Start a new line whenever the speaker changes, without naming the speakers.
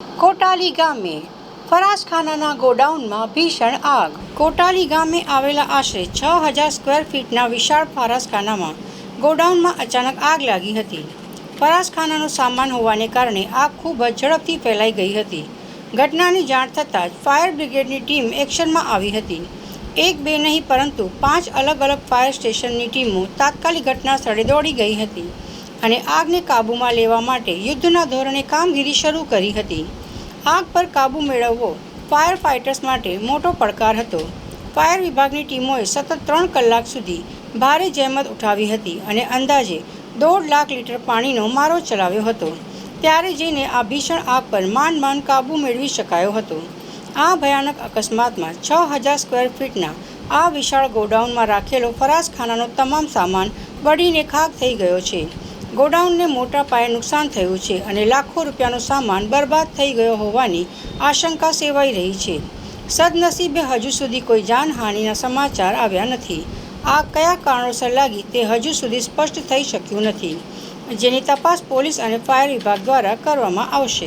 કોટાલી ગામે ફરાસખાનાના ગોડાઉનમાં ભીષણ આગ. કોટાલી ગામે આવેલા આશરે 6,000 સ્ક્વેર ફીટના વિશાળ ફરાસખાનામાં ગોડાઉનમાં અચાનક આગ લાગી હતી. ફરાસખાનાનો સામાન હોવાને કારણે આગ ખૂબ જ ઝડપથી ફેલાઈ ગઈ હતી. ઘટનાની જાણ થતાં જ ફાયર બ્રિગેડની ટીમ એક્શનમાં આવી હતી. એક બે નહીં પરંતુ 5 અલગ અલગ ફાયર સ્ટેશનની ટીમો તાત્કાલિક ઘટના સ્થળે દોડી ગઈ હતી અને આગને કાબૂમાં લેવા માટે યુદ્ધના ધોરણે કામગીરી શરૂ કરી હતી. આગ પર કાબૂ મેળવવો ફાયર ફાઇટર્સ માટે મોટો પડકાર હતો. ફાયર વિભાગની ટીમોએ સતત 3 કલાક સુધી ભારે જહેમત ઉઠાવી હતી અને અંદાજે 1.5 લાખ લીટર પાણીનો મારો ચલાવ્યો હતો. ત્યારે જઈને આ ભીષણ આગ પર માંડ કાબૂ મેળવી શકાયો હતો. આ ભયાનક અકસ્માતમાં 6,000 સ્ક્વેર ફીટના આ વિશાળ ગોડાઉનમાં રાખેલો ફરાસખાનાનો તમામ સામાન બળીને ખાખ થઈ ગયો છે. ગોડાઉનને મોટા પાયે નુકસાન થયું છે અને લાખો રૂપિયાનો સામાન બરબાદ થઈ ગયો હોવાની આશંકા સેવાઈ રહી છે. સદનસીબે હજુ સુધી કોઈ જાનહાનિના સમાચાર આવ્યા નથી. આગ કયા કારણોસર લાગી તે હજુ સુધી સ્પષ્ટ થઈ શક્યું નથી, જેની તપાસ પોલીસ અને ફાયર વિભાગ દ્વારા કરવામાં આવશે.